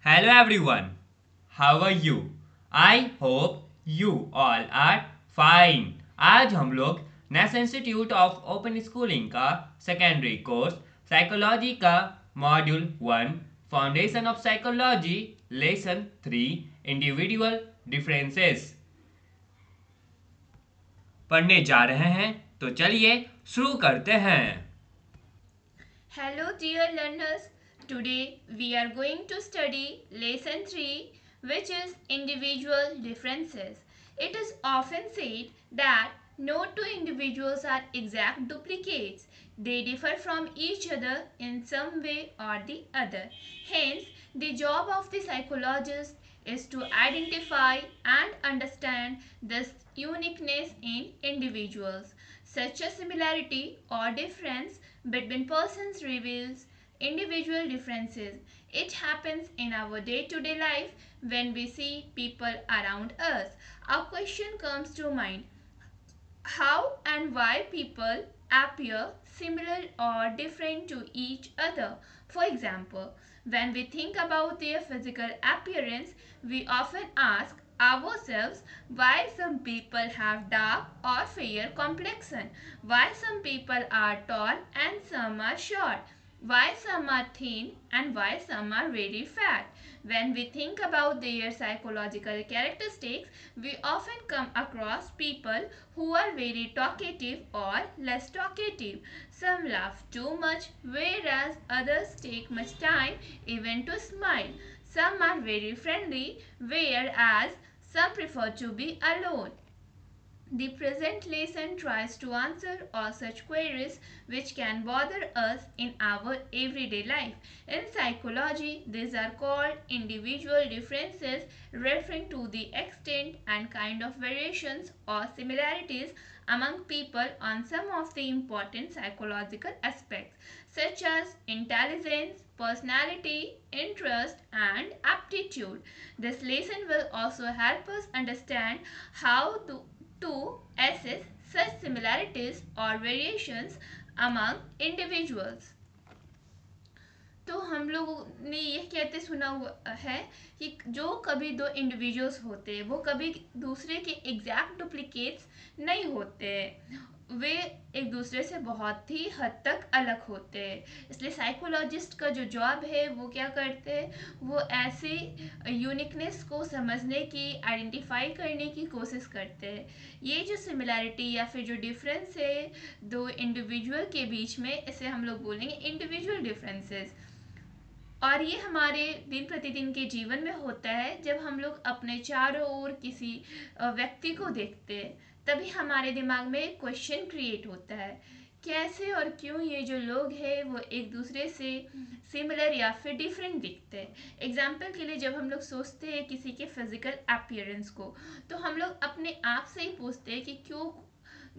Hello everyone, how are you? I hope you all are fine. आज हम लोग national institute of open schooling का secondary course psychology का module 1 foundation of psychology lesson 3 individual differences पढ़ने जा रहे हैं। तो चलिए शुरू करते हैं। Hello, dear learners. Today we are going to study lesson 3, which is individual differences. It is often said that no two individuals are exact duplicates. They differ from each other in some way or the other. Hence, the job of the psychologist is to identify and understand this uniqueness in individuals. Such a similarity or difference between persons reveals individual differences. It happens in our day to day life when we see people around us. A question comes to mind: how and why people appear similar or different to each other. For example, when we think about their physical appearance, we often ask ourselves why some people have dark or fair complexion, why some people are tall and some are short, why some are thin and why some are very fat. When we think about their psychological characteristics, we often come across people who are very talkative or less talkative. Some laugh too much, whereas others take much time even to smile. Some are very friendly, whereas some prefer to be alone. The present lesson tries to answer all such queries which can bother us in our everyday life. In psychology, these are called individual differences, referring to the extent and kind of variations or similarities among people on some of the important psychological aspects such as intelligence, personality, interest, and aptitude. This lesson will also help us understand how to assess such similarities or variations among individuals. तो हम लोगों ने यह कहते सुना हुआ है कि जो कभी दो इंडिविजुअल्स होते हैं वो कभी दूसरे के एग्जैक्ट डुप्लीकेट्स नहीं होते, वे एक दूसरे से बहुत ही हद तक अलग होते हैं। इसलिए साइकोलॉजिस्ट का जो जॉब है वो क्या करते हैं, वो ऐसे यूनिकनेस को समझने की, आइडेंटिफाई करने की कोशिश करते हैं। ये जो सिमिलैरिटी या फिर जो डिफरेंस है दो इंडिविजुअल के बीच में, इसे हम लोग बोलेंगे इंडिविजुअल डिफरेंसेस। और ये हमारे दिन प्रतिदिन के जीवन में होता है जब हम लोग अपने चारों ओर किसी व्यक्ति को देखते हैं, तभी हमारे दिमाग में एक क्वेश्चन क्रिएट होता है, कैसे और क्यों ये जो लोग हैं वो एक दूसरे से सिमिलर या फिर डिफरेंट दिखते हैं। एग्जाम्पल के लिए जब हम लोग सोचते हैं किसी के फिजिकल अपीयरेंस को, तो हम लोग अपने आप से ही पूछते हैं कि क्यों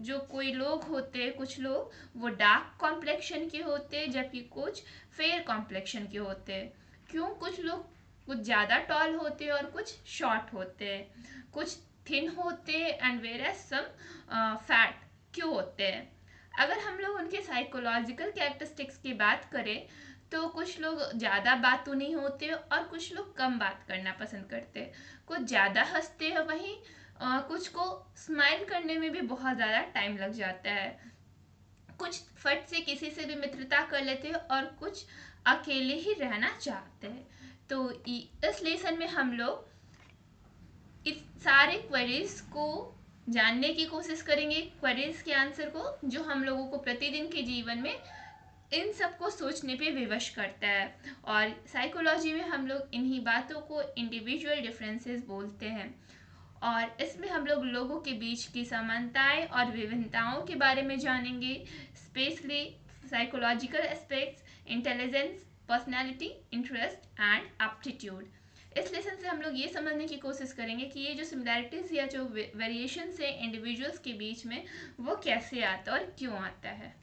जो कोई लोग होते हैं, कुछ लोग वो डार्क कॉम्प्लेक्शन के होते हैं जबकि कुछ फेयर कॉम्प्लेक्शन के होते हैं। क्यों कुछ लोग कुछ ज़्यादा टॉल होते हैं और कुछ शॉर्ट होते हैं, कुछ थिन होते हैं एंड वेयर सम फैट क्यों होते हैं। अगर हम लोग उनके साइकोलॉजिकल कैरेक्टरिस्टिक्स की बात करें तो कुछ लोग ज़्यादा बातू नहीं होते और कुछ लोग कम बात करना पसंद करते हैं। कुछ ज़्यादा हंसते हैं, वहीं कुछ को स्माइल करने में भी बहुत ज़्यादा टाइम लग जाता है। कुछ फट से किसी से भी मित्रता कर लेते हैं और कुछ अकेले ही रहना चाहते हैं। तो इस लेसन में हम लोग इस सारे क्वेरीज को जानने की कोशिश करेंगे, क्वेरीज के आंसर को, जो हम लोगों को प्रतिदिन के जीवन में इन सबको सोचने पे विवश करता है। और साइकोलॉजी में हम लोग इन्हीं बातों को इंडिविजुअल डिफरेंसेस बोलते हैं। और इसमें हम लोग लोगों के बीच की समानताएं और विभिन्नताओं के बारे में जानेंगे, specially psychological aspects, intelligence, personality, interest and aptitude. इस लेसन से हम लोग ये समझने की कोशिश करेंगे कि ये जो सिमिलैरिटीज़ या जो वेरिएशंस है इंडिविजुअल्स के बीच में, वो कैसे आता है और क्यों आता है।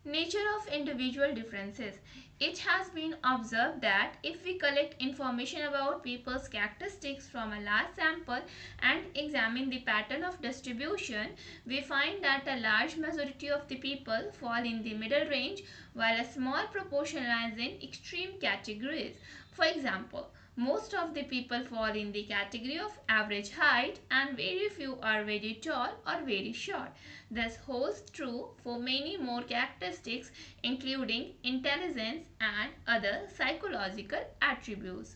Nature of individual differences. It has been observed that if we collect information about people's characteristics from a large sample and examine the pattern of distribution, we find that a large majority of the people fall in the middle range while a small proportion lies in extreme categories. For example, most of the people fall in the category of average height and very few are very tall or very short. This holds true for many more characteristics including intelligence and other psychological attributes.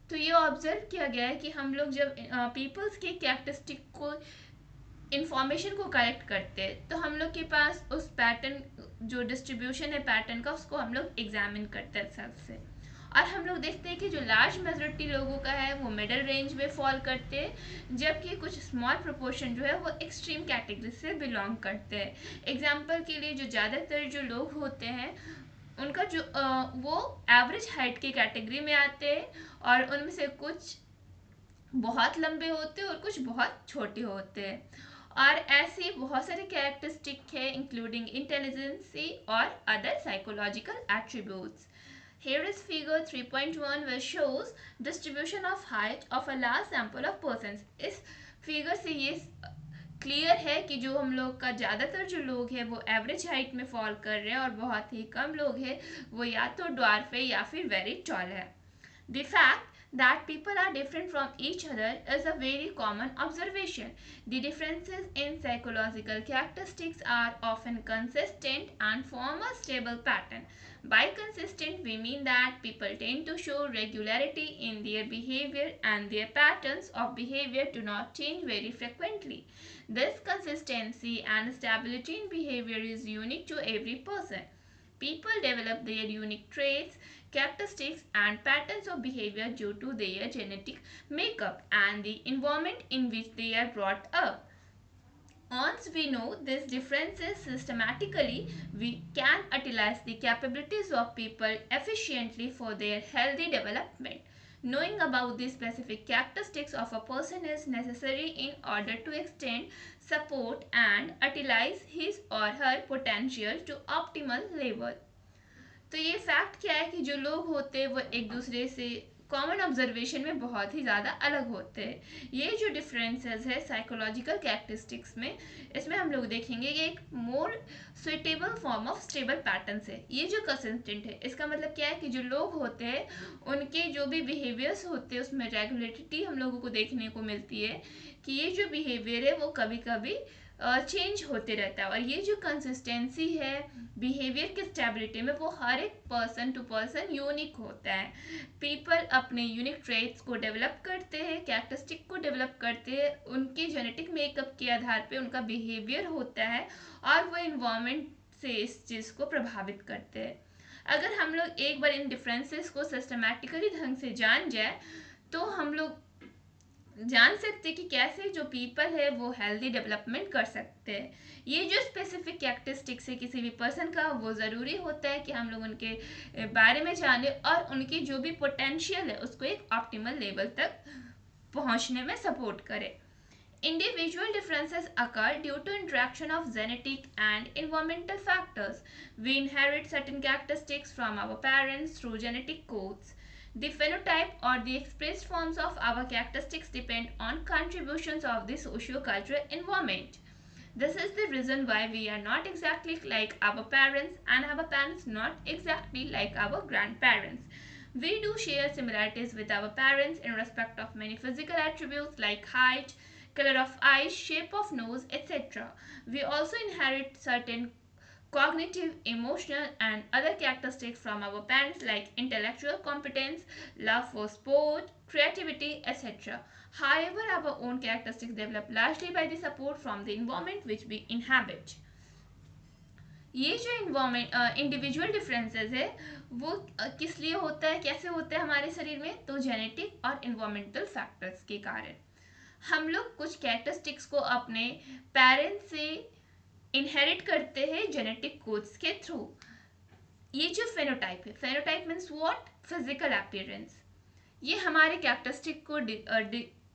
तो ये observe किया गया है कि हम लोग जब peoples के कैरेक्टरिस्टिक को इंफॉर्मेशन को कलेक्ट करते हैं तो हम लोग के पास उस पैटर्न जो डिस्ट्रीब्यूशन है पैटर्न का उसको हम लोग एग्जामिन करते हैं सेल्फ से और हम लोग देखते हैं कि जो लार्ज मेजोरिटी लोगों का है वो मिडिल रेंज में फॉल करते हैं जबकि कुछ स्मॉल प्रोपोर्शन जो है वो एक्सट्रीम कैटेगरी से बिलोंग करते हैं एग्जाम्पल के लिए जो ज़्यादातर जो लोग होते हैं उनका जो वो एवरेज हाइट की कैटेगरी में आते हैं और उनमें से कुछ बहुत लंबे होते हैं और कुछ बहुत छोटे होते हैं और ऐसी बहुत सारे कैरेक्टरिस्टिक है इंक्लूडिंग इंटेलिजेंसी और other psychological attributes. Here is figure 3.1 which shows distribution of height of a large sample of persons. इस फिगर से ये क्लियर है कि जो हम लोग का ज़्यादातर जो लोग हैं वो एवरेज हाइट में फॉल कर रहे हैं और बहुत ही कम लोग हैं वो या तो ड्वार्फ है या फिर वेरी टॉल है. The fact that people are different from each other is a very common observation. The differences in psychological characteristics are often consistent and form a stable pattern. By consistent, we mean that people tend to show regularity in their behavior and their patterns of behavior do not change very frequently. This consistency and stability in behavior is unique to every person. People develop their unique traits, characteristics, and patterns of behavior due to their genetic makeup and the environment in which they are brought up. Once we know these differences systematically, we can utilize the capabilities of people efficiently for their healthy development. Knowing about the specific characteristics of a person is necessary in order to extend, support, and utilize his or her potential to optimal level. तो ये fact क्या है कि जो लोग होते हैं वो एक दूसरे से कॉमन ऑब्जर्वेशन में बहुत ही ज़्यादा अलग होते हैं. ये जो डिफरेंसेस है साइकोलॉजिकल कैरेक्टरिस्टिक्स में इसमें हम लोग देखेंगे कि एक more suitable form of stable patterns है. ये जो कंसिस्टेंट है इसका मतलब क्या है कि जो लोग होते हैं उनके जो भी बिहेवियर्स होते हैं उसमें रेगुलरिटी हम लोगों को देखने को मिलती है कि ये जो बिहेवियर है वो कभी कभी चेंज होते रहता है और ये जो कंसिस्टेंसी है बिहेवियर की स्टेबिलिटी में वो हर एक पर्सन टू पर्सन यूनिक होता है. पीपल अपने यूनिक ट्रेट्स को डेवलप करते हैं कैरेक्टरिस्टिक को डेवलप करते हैं उनके जेनेटिक मेकअप के आधार पे उनका बिहेवियर होता है और वो इन्वायरमेंट से इस चीज़ को प्रभावित करते हैं. अगर हम लोग एक बार इन डिफरेंसेस को सिस्टमैटिकली ढंग से जान जाए तो हम लोग जान सकते कि कैसे जो पीपल है वो हेल्दी डेवलपमेंट कर सकते हैं. ये जो स्पेसिफिक कैरेक्टरिस्टिक्स है किसी भी पर्सन का वो ज़रूरी होता है कि हम लोग उनके बारे में जाने और उनकी जो भी पोटेंशियल है उसको एक ऑप्टिमल लेवल तक पहुंचने में सपोर्ट करें. Individual differences occur due to interaction of genetic and environmental factors. We inherit certain characteristics from our parents through genetic codes. The phenotype or the expressed forms of our characteristics depend on contributions of the socio-cultural environment. This is the reason why we are not exactly like our parents and our parents not exactly like our grandparents. We do share similarities with our parents in respect of many physical attributes like height, color of eyes, shape of nose, etc. We also inherit certain cognitive, emotional, and other characteristics from our parents like intellectual competence, love for sport, creativity, etc. However, our own characteristics develop largely by the support from the environment which we inhabit. ये जो environment individual differences है वो किस लिए होता है कैसे होता है हमारे शरीर में तो जेनेटिक और इन्वायरमेंटल फैक्टर्स के कारण हम लोग कुछ कैरेक्टरिस्टिक्स को अपने पेरेंट्स से इनहेरिट करते हैं जेनेटिक कोड्स के थ्रू. ये जो फेनोटाइप है phenotype means what physical appearance ये हमारे कैरेक्टरिस्टिक को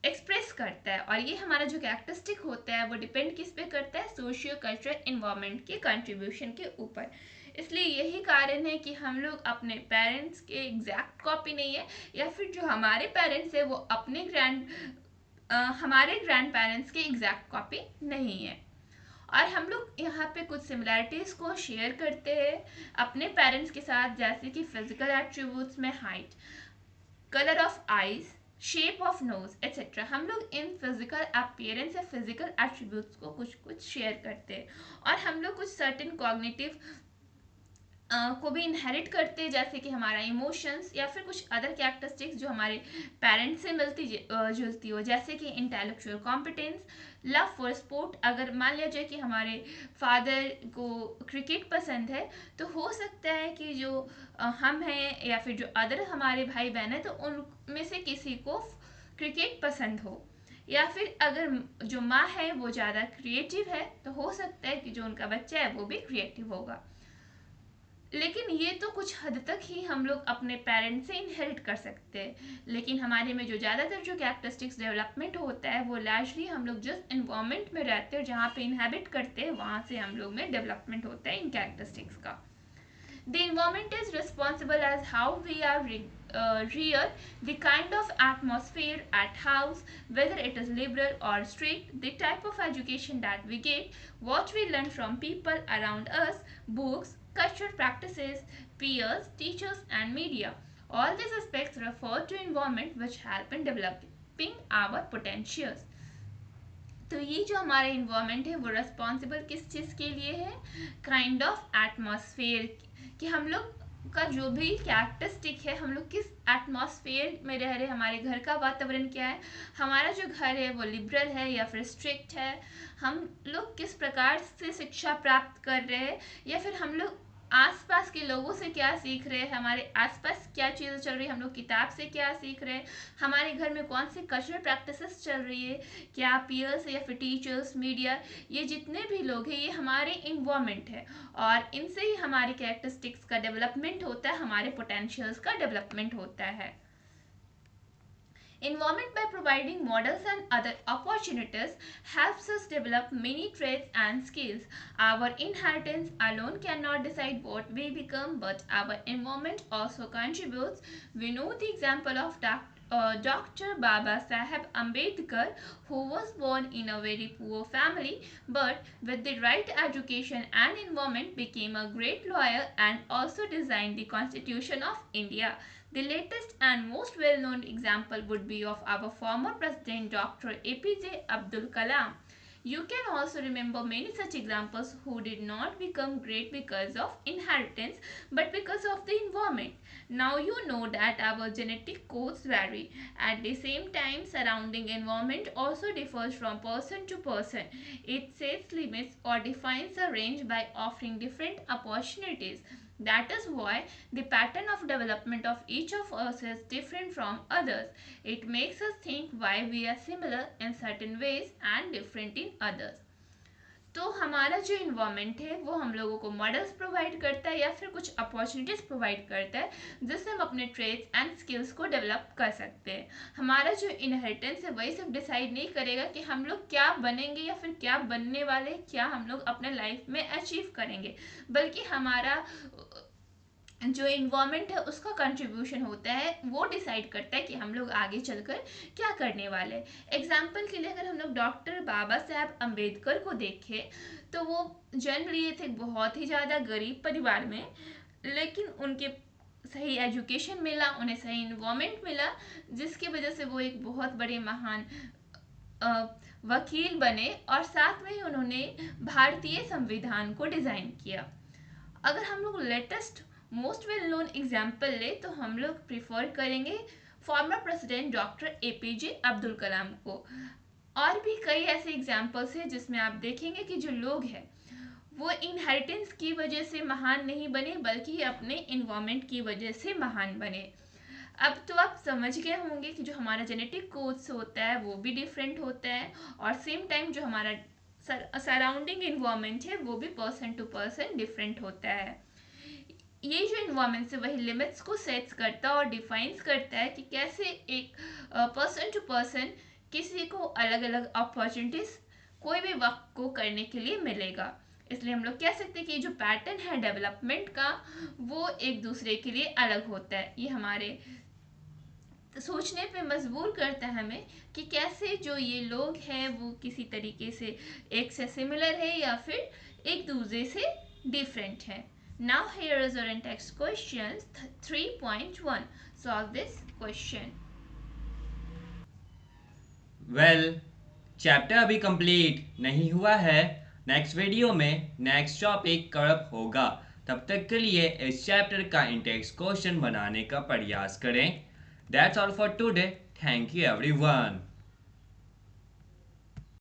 एक्सप्रेस करता है। और ये हमारा जो कैरेक्टरिस्टिक होता है वो डिपेंड किस पे करता है, सोशियो कल्चरल इन्वायरमेंट के कंट्रीब्यूशन के ऊपर। इसलिए यही कारण है कि हम लोग अपने पेरेंट्स के एग्जैक्ट कॉपी नहीं है, या फिर जो हमारे पेरेंट्स है वो अपने हमारे ग्रैंड पेरेंट्स की एग्जैक्ट कॉपी नहीं है। और हम लोग यहाँ पे कुछ सिमिलैरिटीज़ को शेयर करते हैं अपने पेरेंट्स के साथ, जैसे कि फिजिकल एट्रीब्यूट्स में height, colour of eyes, shape of nose etcetera. हम लोग इन फिजिकल अपीयरेंस या फिजिकल एट्रीब्यूट्स को कुछ कुछ शेयर करते हैं। और हम लोग कुछ सर्टेन कॉग्निटिव को भी इनहेरिट करते हैं, जैसे कि हमारा इमोशंस या फिर कुछ अदर कैरेक्टरिस्टिक्स जो हमारे पेरेंट्स से मिलती जुलती हो, जैसे कि intellectual competence, love for sport. अगर मान लिया जाए कि हमारे फादर को क्रिकेट पसंद है, तो हो सकता है कि जो हम हैं या फिर जो अदर हमारे भाई बहन हैं, तो उनमें से किसी को क्रिकेट पसंद हो। या फिर अगर जो माँ है वो ज़्यादा क्रिएटिव है, तो हो सकता है कि जो उनका बच्चा है वो भी क्रिएटिव होगा। लेकिन ये तो कुछ हद तक ही हम लोग अपने पेरेंट्स से इनहेरिट कर सकते हैं। लेकिन हमारे में जो ज़्यादातर जो कैरेक्टरिस्टिक्स डेवलपमेंट होता है वो लार्जली हम लोग जिस इन्वायरमेंट में रहते हैं, जहाँ पे इनहेबिट करते हैं, वहाँ से हम लोग में डेवलपमेंट होता है इन कैरेक्टरिस्टिक्स का। The environment is responsible as how we are reared, the kind of atmosphere at house, whether it is liberal or strict, the type of education that we get, what we learn from people around us, books, cultural practices, peers, teachers, and media. All these aspects refer to environment which help in developing our potentials. तो ये जो हमारा environment है वो responsible किस चीज़ के लिए है, काइंड ऑफ एटमॉस्फेयर, कि हम लोग का जो भी कैरेक्टरिस्टिक है, हम लोग किस एटमॉस्फेयर में रह रहे हैं, हमारे घर का वातावरण क्या है, हमारा जो घर है वो लिबरल है या फिर स्ट्रिक्ट है, हम लोग किस प्रकार से शिक्षा प्राप्त कर रहे हैं, या फिर हम लोग आसपास के लोगों से क्या सीख रहे हैं, हमारे आसपास क्या चीज़ें चल रही है, हम लोग किताब से क्या सीख रहे हैं, हमारे घर में कौन सी कल्चरल प्रैक्टिसेस चल रही है, क्या पीयर्स या फिर टीचर्स, मीडिया, ये जितने भी लोग हैं ये हमारे इन्वायरमेंट है। और इनसे ही हमारे कैरेक्टरिस्टिक्स का डेवलपमेंट होता है, हमारे पोटेंशियल्स का डेवलपमेंट होता है। Environment, by providing models and other opportunities, helps us develop many traits and skills. Our inheritance alone cannot decide what we become, but our environment also contributes. We know the example of Dr. Baba Saheb Ambedkar, who was born in a very poor family, but with the right education and environment became a great lawyer and also designed the Constitution of India. The latest and most well known example would be of our former President Dr. APJ Abdul Kalam. You can also remember many such examples who did not become great because of inheritance but because of the environment. Now you know that our genetic codes vary. At the same time, surrounding environment also differs from person to person. It sets limits or defines a range by offering different opportunities. That is why the pattern of development of each of us is different from others. It makes us think why we are similar in certain ways and different in others. तो हमारा जो environment है वो हम लोगों को models provide करता है या फिर कुछ अपॉर्चुनिटीज़ प्रोवाइड करता है, जिससे हम अपने ट्रेड्स एंड स्किल्स को डेवलप कर सकते हैं। हमारा जो इनहेरिटेंस है वही सिर्फ डिसाइड नहीं करेगा कि हम लोग क्या बनेंगे या फिर क्या बनने वाले, क्या हम लोग अपने लाइफ में अचीव करेंगे, बल्कि हमारा जो इन्वायरमेंट है उसका कंट्रीब्यूशन होता है, वो डिसाइड करता है कि हम लोग आगे चलकर क्या करने वाले। एग्जाम्पल के लिए अगर हम लोग डॉक्टर बाबा साहब अम्बेडकर को देखें, तो वो जन्म लिए थे बहुत ही ज़्यादा गरीब परिवार में, लेकिन उनके सही एजुकेशन मिला, उन्हें सही इन्वायरमेंट मिला, जिसकी वजह से वो एक बहुत बड़े महान वकील बने, और साथ में ही उन्होंने भारतीय संविधान को डिज़ाइन किया। अगर हम लोग latest most well known example ले, तो हम लोग प्रिफर करेंगे former president doctor APJ Abdul Kalam को। और भी कई ऐसे एग्जाम्पल्स हैं जिसमें आप देखेंगे कि जो लोग हैं वो इनहेरिटेंस की वजह से महान नहीं बने, बल्कि अपने इन्वायरमेंट की वजह से महान बने। अब तो आप समझ गए होंगे कि जो हमारा जेनेटिक कोड्स होता है वो भी डिफरेंट होता है, और सेम टाइम जो हमारा सराउंडिंग इन्वायरमेंट है वो भी पर्सन टू पर्सन डिफरेंट होता है। ये जो इन्वायरमेंट से वही लिमिट्स को सेट्स करता है और डिफाइंस करता है कि कैसे एक पर्सन टू पर्सन किसी को अलग अलग अपॉर्चुनिटीज कोई भी वक्त को करने के लिए मिलेगा। इसलिए हम लोग कह सकते हैं कि जो पैटर्न है डेवलपमेंट का वो एक दूसरे के लिए अलग होता है। ये हमारे सोचने पे मजबूर करता है हमें कि कैसे जो ये लोग हैं वो किसी तरीके से एक से सिमिलर है या फिर एक दूसरे से डिफरेंट है। Now here is our text question 3.1। Solve this question. Well, chapter अभी कंप्लीट नहीं हुआ है। नेक्स्ट वीडियो में नेक्स्ट टॉपिक कब होगा, तब तक के लिए इस चैप्टर का इंटेक्स क्वेश्चन बनाने का प्रयास करें। That's all for today. Thank you everyone.